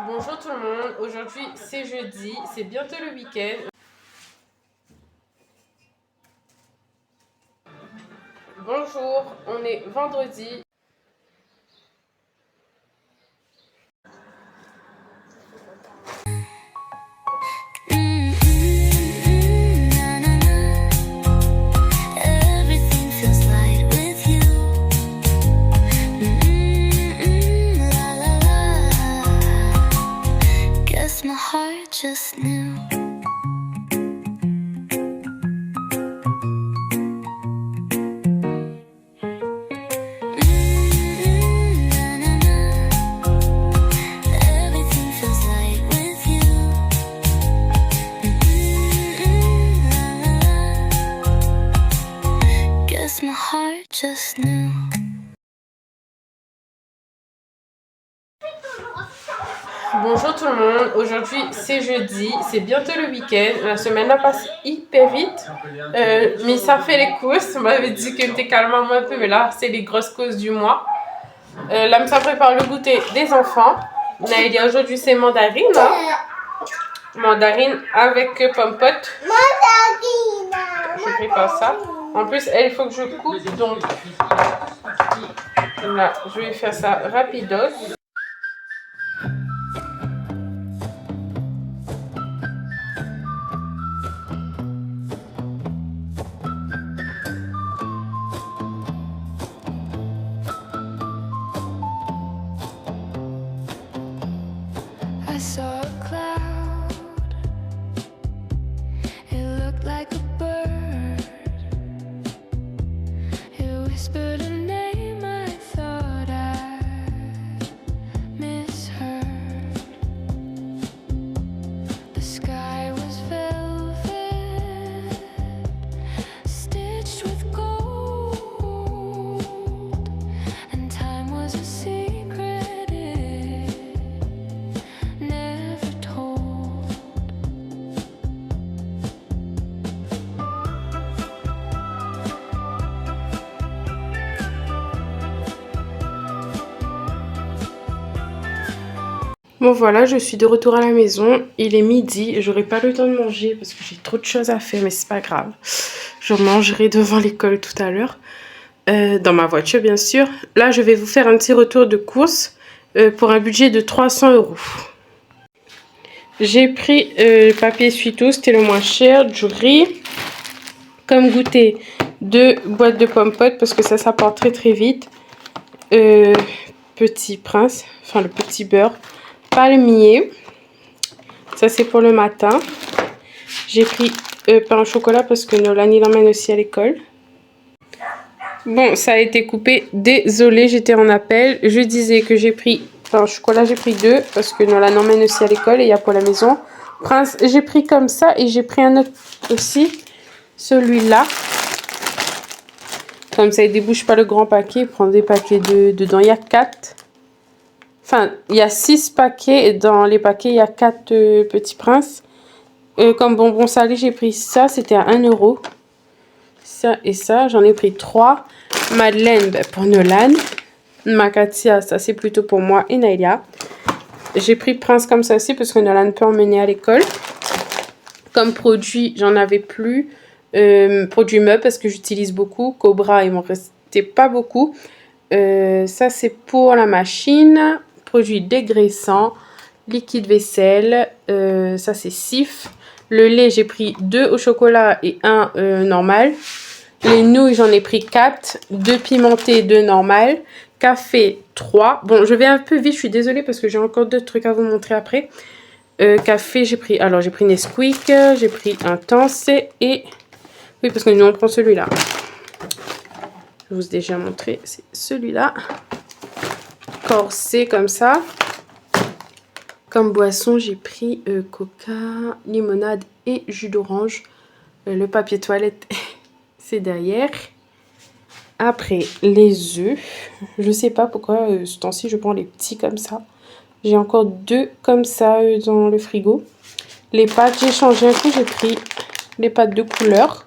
Bonjour tout le monde, aujourd'hui c'est jeudi, c'est bientôt le week-end. Bonjour, on est vendredi. My heart just knew. Everything feels light with you. Guess my heart just knew. Bonjour tout le monde, aujourd'hui c'est jeudi, c'est bientôt le week-end. La semaine a passé hyper vite. Mais ça fait les courses, on m'avait dit qu'elle était calmement un peu, mais là c'est les grosses courses du mois. Là, ça prépare le goûter des enfants. Naïlia, aujourd'hui c'est mandarine. Hein? Mandarine avec pompote. Je prépare ça. En plus, il faut que je coupe, donc là, je vais faire ça rapidos. I saw a cloud. It looked like a bird. It whispered a name I thought I misheard. The sky was velvet, stitched with gold, and time was a secret it never told. Bon voilà, je suis de retour à la maison. Il est midi, j'aurai pas le temps de manger parce que j'ai trop de choses à faire, mais c'est pas grave. Je mangerai devant l'école tout à l'heure. Dans ma voiture bien sûr. Là, je vais vous faire un petit retour de course pour un budget de 300 €. J'ai pris le papier essuie-tout, c'était le moins cher, du riz. Comme goûter, 2 boîtes de pommes potes parce que ça part très très vite. Petit Prince, enfin le petit beurre. Palmier, ça c'est pour le matin. J'ai pris pain au chocolat parce que Nolan il l'emmène aussi à l'école. Bon, ça a été coupé, désolée, j'étais en appel. Je disais que j'ai pris pain au chocolat, j'ai pris 2 parce que Nolan l'emmène aussi à l'école et il y a pour la maison. Prince, j'ai pris comme ça et j'ai pris un autre aussi, celui-là. Comme ça il débouche pas le grand paquet, il prend des paquets dedans, il y a 4. Enfin, il y a 6 paquets et dans les paquets, il y a 4 petits princes. Comme bonbon salé, j'ai pris ça, c'était à 1 €. Ça et ça, j'en ai pris 3. Madeleine, ben, pour Nolan. Macatia, ça c'est plutôt pour moi et Naïlia. J'ai pris Prince comme ça aussi parce que Nolan peut emmener à l'école. Comme produit, j'en avais plus. Produit meuble parce que j'utilise beaucoup. Cobra, il m'en restait pas beaucoup. Ça c'est pour la machine. Produit dégraissant, liquide vaisselle, ça c'est Cif. Le lait, j'ai pris 2 au chocolat et 1 normal. Les nouilles, j'en ai pris 4, 2 pimentées, 2 normales. Café, 3. Bon, je vais un peu vite, je suis désolée parce que j'ai encore d'autres trucs à vous montrer après. Café, j'ai pris Nesquik, j'ai pris Intense et... Oui, parce que nous on prend celui-là. Je vous ai déjà montré, c'est celui-là. Corsé comme ça. Comme boisson, j'ai pris coca, limonade et jus d'orange. Le papier toilette, c'est derrière. Après, les œufs. Je sais pas pourquoi ce temps-ci, je prends les petits comme ça. J'ai encore 2 comme ça dans le frigo. Les pâtes, j'ai changé un peu. J'ai pris les pâtes de couleur.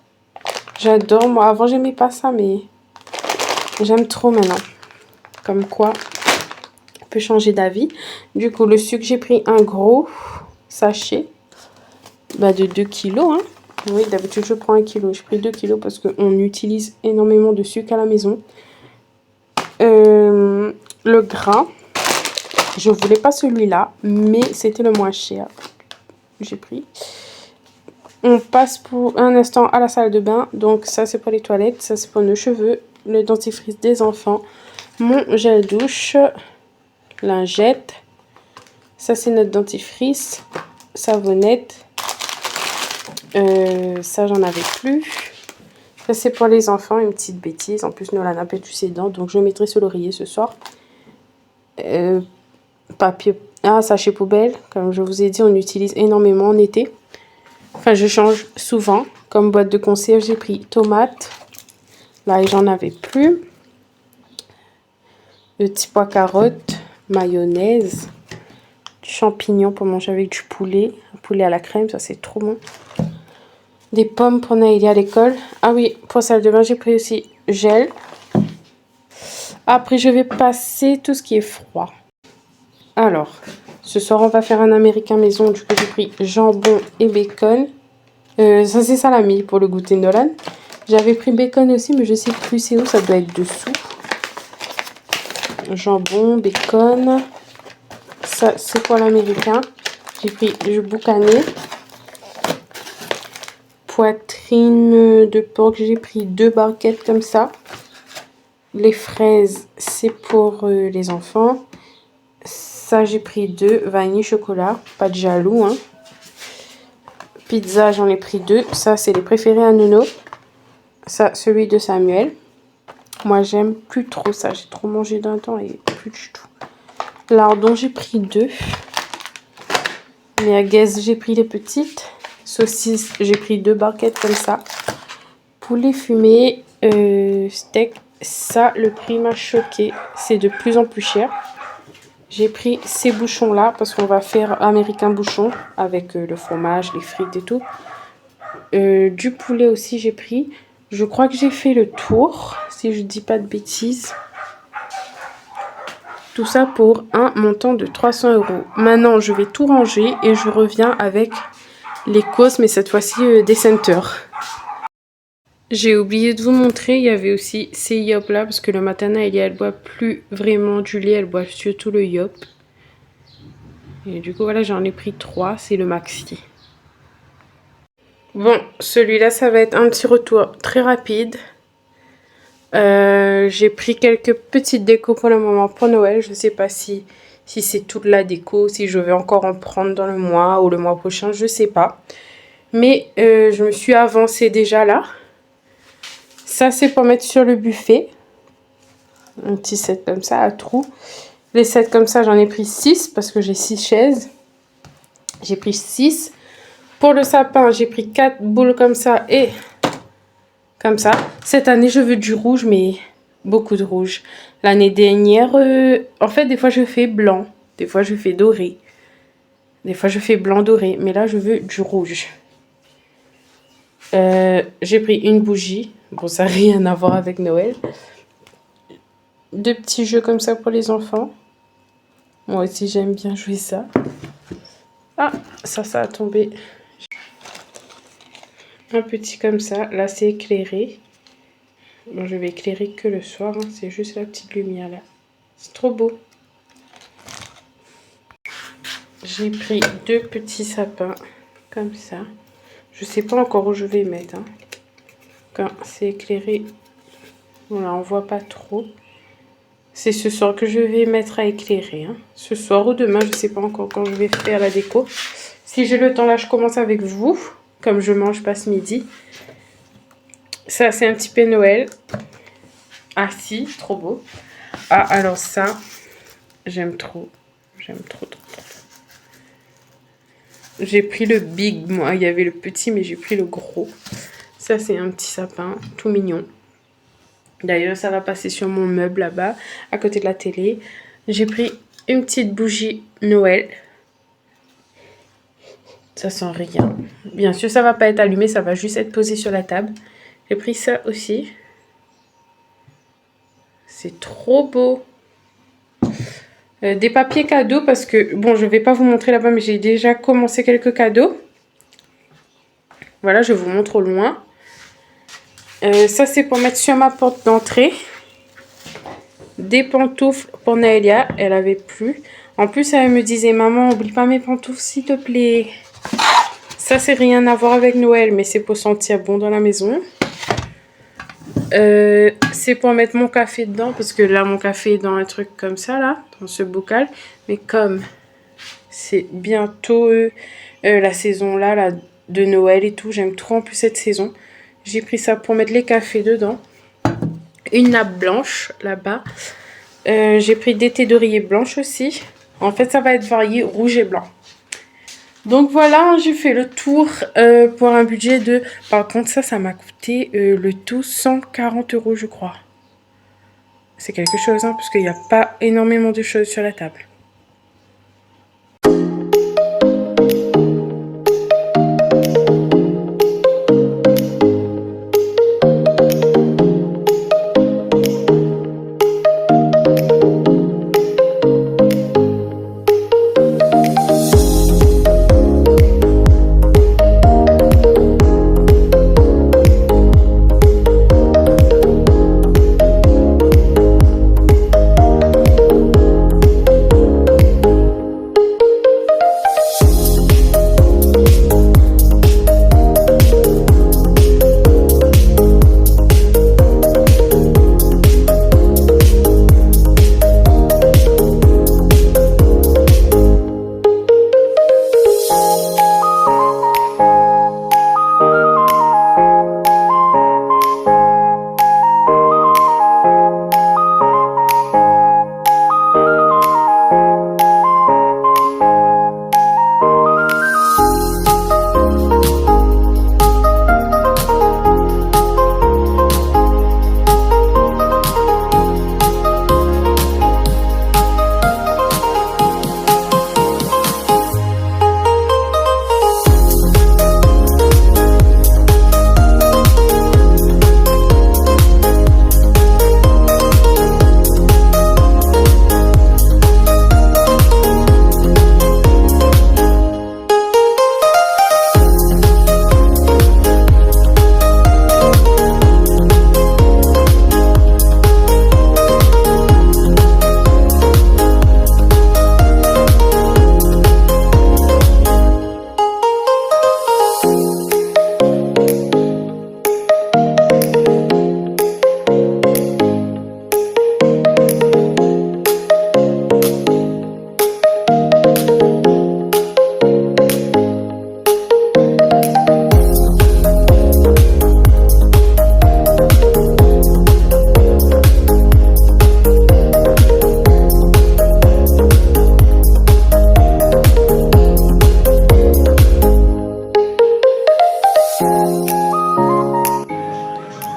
J'adore. Moi, avant, j'aimais pas ça, mais j'aime trop maintenant. Comme quoi, peut changer d'avis. Du coup, le sucre, j'ai pris un gros sachet de 2 kilos. Hein. Oui, d'habitude, je prends 1 kilo. J'ai pris 2 kilos parce qu'on utilise énormément de sucre à la maison. Le gras, je voulais pas celui-là, mais c'était le moins cher. J'ai pris. On passe pour un instant à la salle de bain. Donc ça, c'est pour les toilettes. Ça, c'est pour nos cheveux. Le dentifrice des enfants. Mon gel douche. Lingette. Ça, c'est notre dentifrice. Savonnette. Ça, j'en avais plus. Ça, c'est pour les enfants. Une petite bêtise. En plus, Nolan a perdu ses dents. Donc, je mettrai sur l'oreiller ce soir. Papier. Ah, sachet poubelle. Comme je vous ai dit, on utilise énormément en été. Enfin, je change souvent. Comme boîte de conserve, j'ai pris tomates. Là, j'en avais plus. Le petit pois carottes. Mayonnaise. Du champignon pour manger avec du poulet. Un poulet à la crème, ça c'est trop bon. Des pommes pour Naëlie à l'école. Ah oui, pour salle de bain, j'ai pris aussi gel. Après, je vais passer tout ce qui est froid. Alors, ce soir, on va faire un américain maison. Du coup, j'ai pris jambon et bacon. Ça, c'est salami pour le goûter Nolan. J'avais pris bacon aussi, mais je sais plus c'est où. Ça doit être dessous. Jambon, bacon. Ça, c'est pour l'américain. J'ai pris du boucané. Poitrine de porc, j'ai pris 2 barquettes comme ça. Les fraises, c'est pour les enfants. Ça, j'ai pris 2. Vanille, chocolat. Pas de jaloux, hein. Pizza, j'en ai pris 2. Ça, c'est les préférés à Nono. Ça, celui de Samuel. Moi, j'aime plus trop ça. J'ai trop mangé d'un temps et plus du tout. Lardon, j'ai pris 2. Merguez, j'ai pris les petites. Saucisses, j'ai pris 2 barquettes comme ça. Poulet fumé, steak. Ça, le prix m'a choqué. C'est de plus en plus cher. J'ai pris ces bouchons-là parce qu'on va faire américain bouchon avec le fromage, les frites et tout. Du poulet aussi, j'ai pris. Je crois que j'ai fait le tour, si je dis pas de bêtises. Tout ça pour un montant de 300 €. Maintenant, je vais tout ranger et je reviens avec les causes, mais cette fois-ci des centers. J'ai oublié de vous montrer, il y avait aussi ces yop là, parce que le matin, elle boit plus vraiment du lait, elle boit surtout le yop. Et du coup, voilà, j'en ai pris 3, c'est le maxi. Bon, celui-là, ça va être un petit retour très rapide. J'ai pris quelques petites décos pour le moment pour Noël. Je ne sais pas si c'est toute la déco, si je vais encore en prendre dans le mois ou le mois prochain, je ne sais pas. Mais je me suis avancée déjà là. Ça, c'est pour mettre sur le buffet. Un petit set comme ça, à trous. Les sets comme ça, j'en ai pris 6 parce que j'ai 6 chaises. J'ai pris 6. Pour le sapin, j'ai pris 4 boules comme ça et comme ça. Cette année, je veux du rouge, mais beaucoup de rouge. L'année dernière, en fait, des fois, je fais blanc. Des fois, je fais doré. Des fois, je fais blanc doré. Mais là, je veux du rouge. J'ai pris une bougie. Bon, ça n'a rien à voir avec Noël. 2 petits jeux comme ça pour les enfants. Moi aussi, j'aime bien jouer ça. Ah, ça a tombé. Un petit comme ça. Là, c'est éclairé. Bon, je vais éclairer que le soir. Hein. C'est juste la petite lumière là. C'est trop beau. J'ai pris 2 petits sapins comme ça. Je sais pas encore où je vais mettre. Hein. Quand c'est éclairé, voilà, on voit pas trop. C'est ce soir que je vais mettre à éclairer. Hein. Ce soir ou demain, je sais pas encore quand je vais faire la déco. Si j'ai le temps là, je commence avec vous. Comme je mange pas ce midi. Ça, c'est un petit Père Noël. Ah si, trop beau. Ah, alors ça, j'aime trop. J'aime trop. J'ai pris le big, moi. Il y avait le petit, mais j'ai pris le gros. Ça, c'est un petit sapin, tout mignon. D'ailleurs, ça va passer sur mon meuble là-bas, à côté de la télé. J'ai pris une petite bougie Noël. Ça sent rien. Bien sûr, ça va pas être allumé, ça va juste être posé sur la table. J'ai pris ça aussi. C'est trop beau. Des papiers cadeaux parce que, bon, je vais pas vous montrer là-bas, mais j'ai déjà commencé quelques cadeaux. Voilà, je vous montre au loin. Ça, c'est pour mettre sur ma porte d'entrée. Des pantoufles pour Naëlia, elle avait plus. En plus, elle me disait, maman, oublie pas mes pantoufles, s'il te plaît. Ça, c'est rien à voir avec Noël, mais c'est pour sentir bon dans la maison. C'est pour mettre mon café dedans, parce que là, mon café est dans un truc comme ça, là, dans ce bocal. Mais comme c'est bientôt la saison là, de Noël et tout, j'aime trop en plus cette saison. J'ai pris ça pour mettre les cafés dedans. Une nappe blanche, là-bas. J'ai pris des thés d'oreiller blanches aussi. En fait, ça va être varié rouge et blanc. Donc voilà, j'ai fait le tour pour un budget de... Par contre, ça m'a coûté le tout 140 € je crois. C'est quelque chose, hein, parce qu'il n'y a pas énormément de choses sur la table.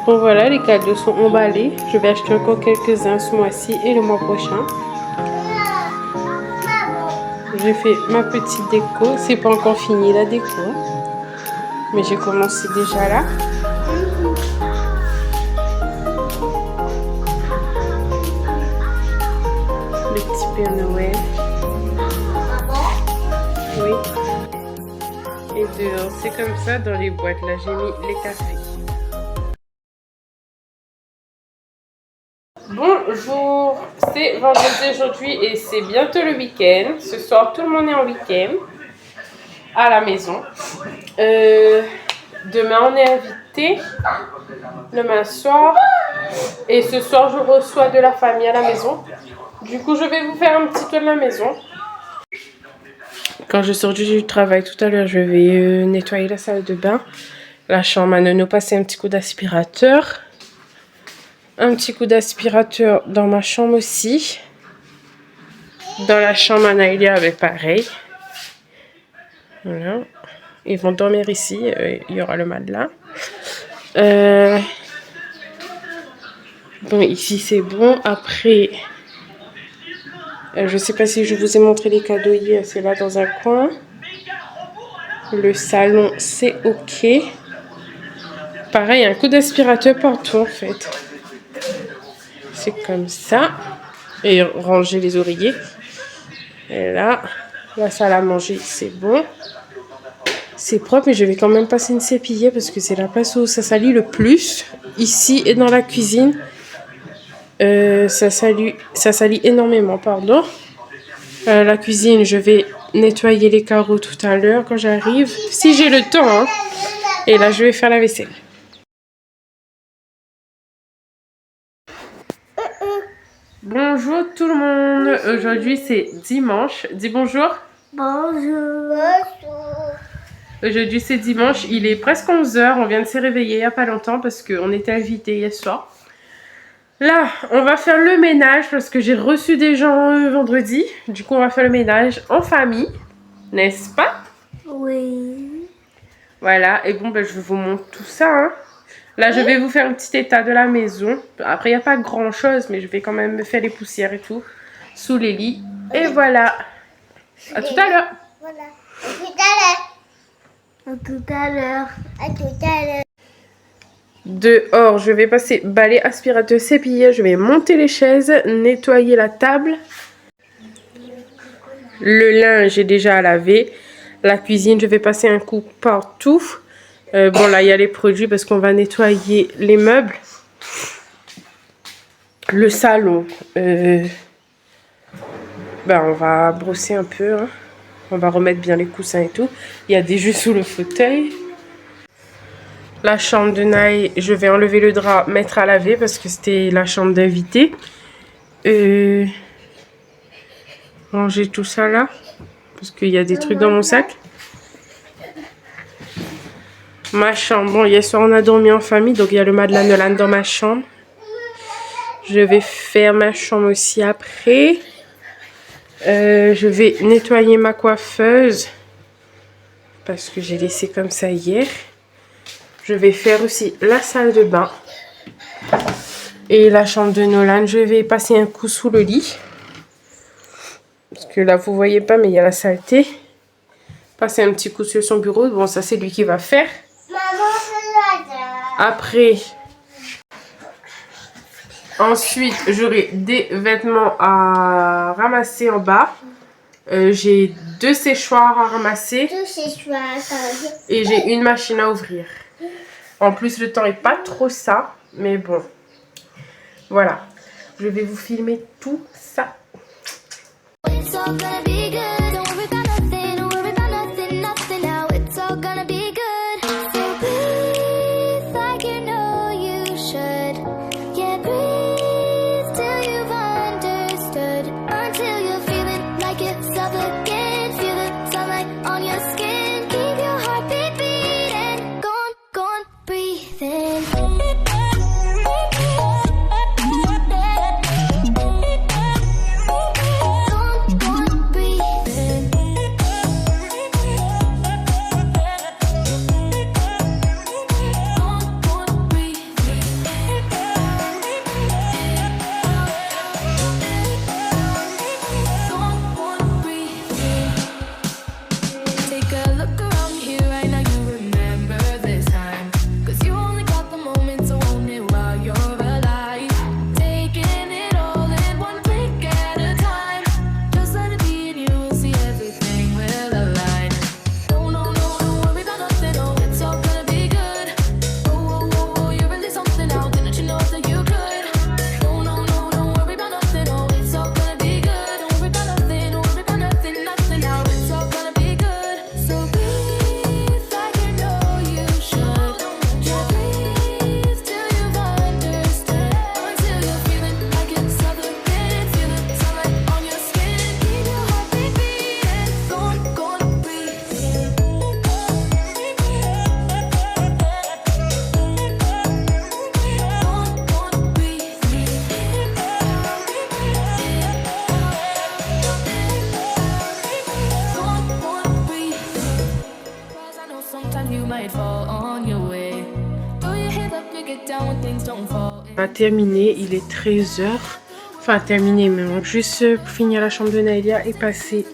Bon voilà, les cadeaux sont emballés. Je vais acheter encore quelques-uns ce mois-ci et le mois prochain. J'ai fait ma petite déco. C'est pas encore fini la déco, mais j'ai commencé déjà là. Le petit Père Noël. Oui. Et dehors, c'est comme ça dans les boîtes. Là, j'ai mis les cafés. Bonjour, c'est vendredi aujourd'hui et c'est bientôt le week-end. Ce soir, tout le monde est en week-end à la maison. Demain, on est invité, demain soir. Et ce soir, je reçois de la famille à la maison. Du coup, je vais vous faire un petit tour de la maison. Quand je sors du travail tout à l'heure, je vais nettoyer la salle de bain, la chambre à Nono, passer un petit coup d'aspirateur. Un petit coup d'aspirateur dans ma chambre aussi. Dans la chambre à Naëlia, avec pareil. Voilà. Ils vont dormir ici. Il y aura le matelas. Bon, ici c'est bon. Après, je sais pas si je vous ai montré les cadeaux hier. C'est là dans un coin. Le salon, c'est ok. Pareil, un coup d'aspirateur partout en fait. C'est comme ça. Et ranger les oreillers. Et là, la salle à manger, c'est bon. C'est propre, mais je vais quand même passer une sépillée parce que c'est la place où ça salit le plus. Ici et dans la cuisine, ça salit énormément, pardon. La cuisine, je vais nettoyer les carreaux tout à l'heure quand j'arrive. Si j'ai le temps, hein. Et là, je vais faire la vaisselle. Bonjour tout le monde. Aujourd'hui, c'est dimanche. Dis bonjour. Bonjour. Aujourd'hui, c'est dimanche. Il est presque 11h. On vient de se réveiller il n'y a pas longtemps parce qu'on était invités hier soir. Là, on va faire le ménage parce que j'ai reçu des gens vendredi. Du coup, on va faire le ménage en famille. N'est-ce pas? Oui. Voilà. Et bon, ben, je vais vous montrer tout ça. Hein. Là, je vais vous faire un petit état de la maison. Après, il n'y a pas grand-chose, mais je vais quand même me faire les poussières et tout. Sous les lits. Et voilà. À tout à l'heure. Voilà. À tout à l'heure. À tout à l'heure. À tout à l'heure. Dehors, je vais passer balai, aspirateur, s'épier. Je vais monter les chaises, nettoyer la table. Le linge est déjà à laver. La cuisine, je vais passer un coup partout. Bon, là, il y a les produits parce qu'on va nettoyer les meubles. Le salon, ben, on va brosser un peu. Hein. On va remettre bien les coussins et tout. Il y a des jeux sous le fauteuil. La chambre de Naï, je vais enlever le drap, mettre à laver parce que c'était la chambre d'invité. Ranger tout ça là. Parce qu'il y a des trucs dans mon sac. Ma chambre, bon, hier soir on a dormi en famille, donc il y a le Madeleine de l'âne dans ma chambre. Je vais faire ma chambre aussi après. Je vais nettoyer ma coiffeuse. Parce que j'ai laissé comme ça hier. Je vais faire aussi la salle de bain. Et la chambre de Nolan, je vais passer un coup sous le lit. Parce que là, vous voyez pas, mais il y a la saleté. Passer un petit coup sur son bureau. Bon, ça, c'est lui qui va faire. Après, ensuite, j'aurai des vêtements à ramasser en bas. J'ai 2 séchoirs à ramasser. 2 séchoirs. Et j'ai une machine à ouvrir. En plus, le temps est pas trop ça. Mais bon. Voilà. Je vais vous filmer tout ça. It's all gonna be good. Don't worry about nothing. Don't worry about nothing. Nothing now. It's all gonna be good. So breathe like you know you should. Yeah, breathe till you've understood. Until you're feeling like it's up again. Feel the sunlight on your skin. Keep your heartbeat beating. Go on, breathe in. On a terminé, il est 13h. Enfin, terminé, mais on va juste finir la chambre de Naïlia et passer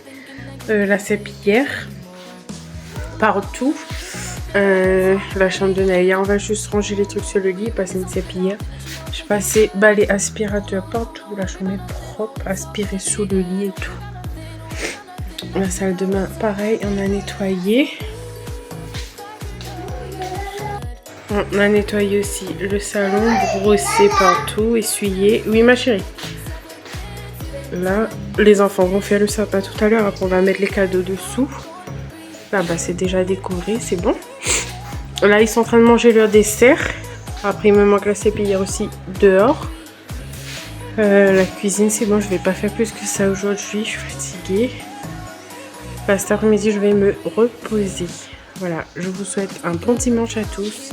la serpillière partout. La chambre de Naïlia, on va juste ranger les trucs sur le lit et passer une serpillière. Je passais balai aspirateur partout. La chambre est propre, aspirer sous le lit et tout. La salle de bain, pareil, on a nettoyé. On a nettoyé aussi le salon, brossé partout, essuyé. Oui, ma chérie. Là, les enfants vont faire le sapin tout à l'heure. Après, on va mettre les cadeaux dessous. Là-bas, c'est déjà décoré, c'est bon. Là, ils sont en train de manger leur dessert. Après, il me manque la serpillière aussi dehors. La cuisine, c'est bon. Je vais pas faire plus que ça aujourd'hui. Je suis fatiguée. Là, cet après-midi, je vais me reposer. Voilà, je vous souhaite un bon dimanche à tous.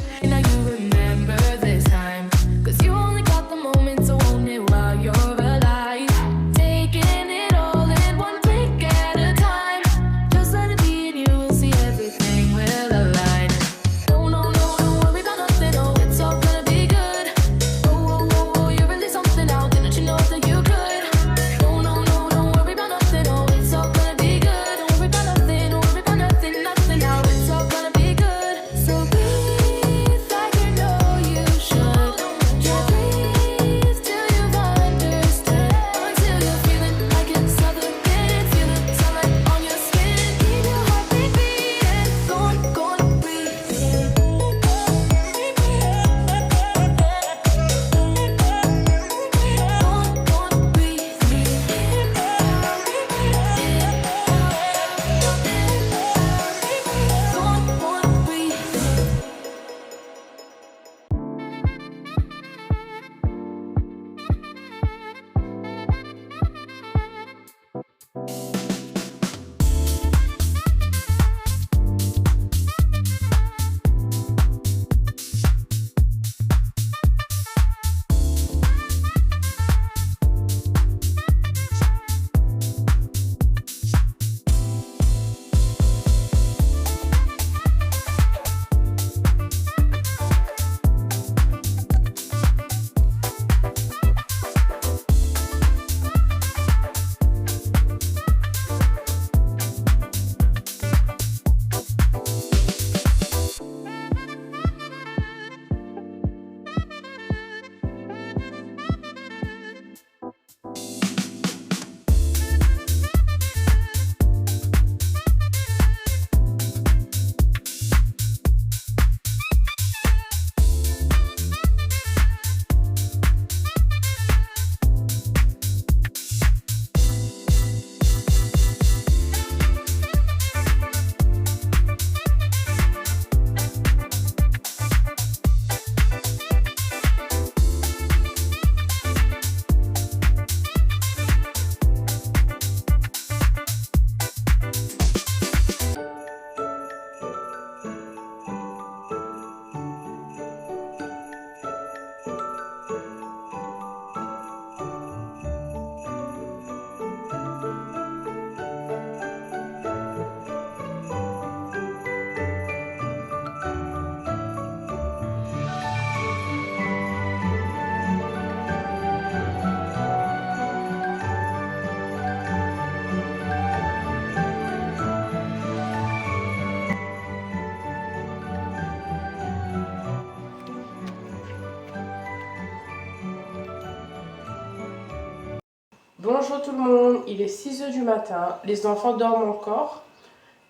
Bonjour tout le monde, il est 6 h du matin, les enfants dorment encore.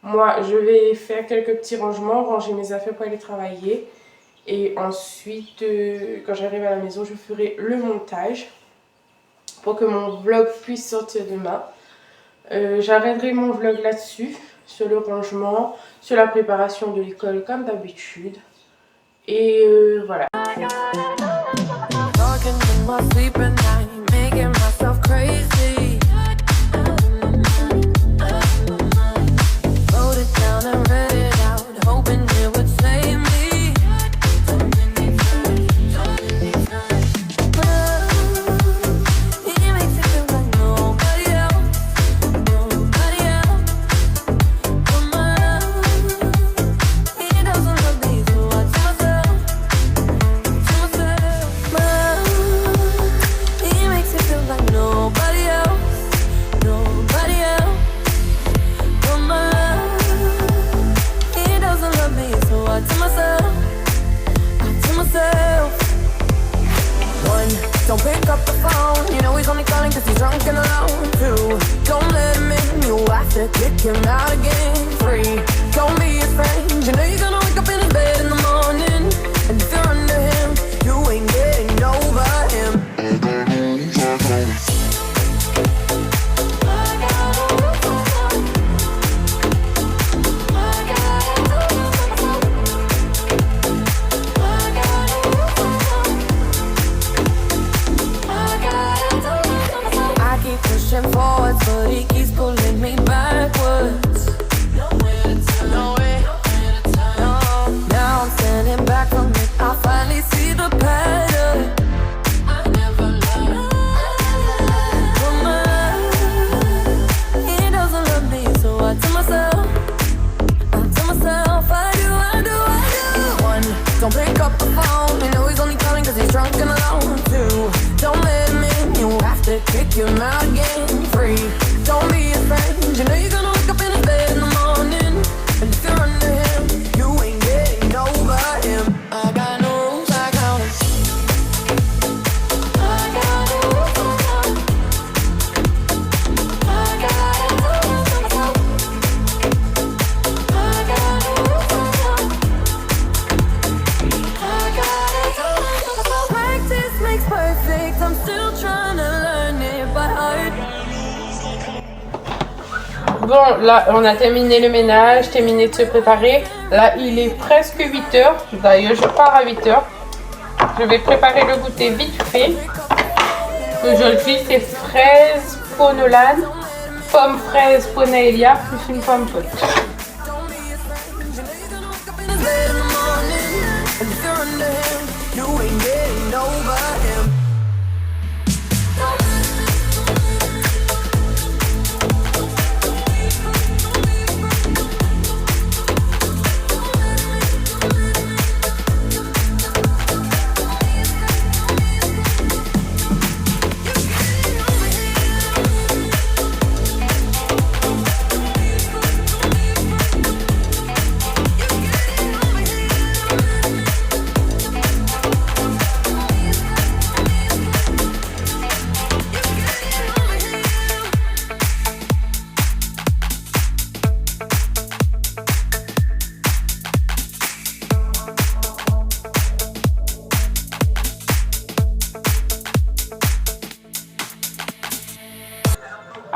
Moi, je vais faire quelques petits rangements, ranger mes affaires pour aller travailler. Et ensuite, quand j'arrive à la maison, je ferai le montage pour que mon vlog puisse sortir demain. J'arrêterai mon vlog là-dessus, sur le rangement, sur la préparation de l'école comme d'habitude. Et voilà. you're not getting free. Don't be afraid. You know you're gonna wake up in his bed in the morning. And if you're under him, you ain't getting over him. I got no rules, I count 'em. I got no rules, I count 'em. I got no rules, I count 'em. I got no rules, I count 'em. I got no rules, I count 'em. Practice makes perfect. I'm still trying to learn it by heart. Bon, là, on a terminé le ménage, terminé de se préparer. Là, il est presque 8 heures. D'ailleurs, je pars à 8 heures. Je vais préparer le goûter vite fait. Aujourd'hui, c'est fraise Ponolan, pomme fraise Ponaelia, plus une pomme pote.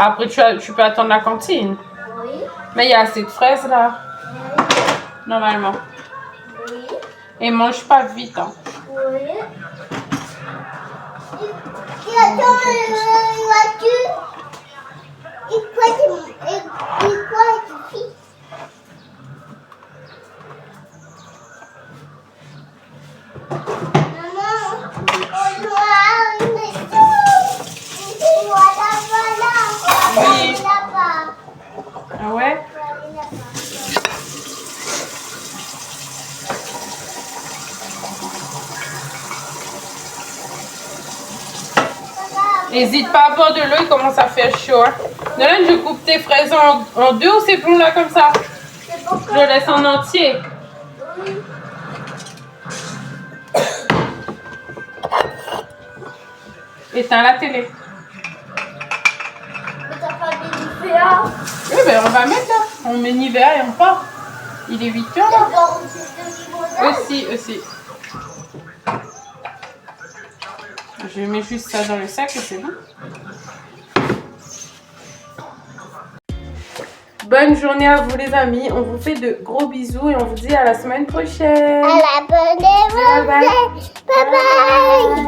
Après, tu peux attendre la cantine. Oui. Mais il y a assez de fraises là, Oui. normalement. Oui. Et mange pas vite. Hein. Oui. Et attends, voiture. Et quoi, tu fais? Maman, on doit une maison. Voilà. On va Oui. aller là-bas. Ah ouais? On va aller là-bas. N'hésite pas à boire de l'eau, il commence à faire chaud. Hein. Nolan, je coupe tes fraises en deux ou c'est bon là comme ça? C'est pourquoi? Je laisse en entier. Oui. Éteins la télé. Mais t'as pas mis l'hiver. Oui, ben on va mettre là. On met l'hiver et on part. Il est 8 heures là. D'abord, c'est de limonade. Aussi. Je mets juste ça dans le sac et c'est bon. Bonne journée à vous les amis. On vous fait de gros bisous et on vous dit à la semaine prochaine. À la bonne Bye bye. Bye bye.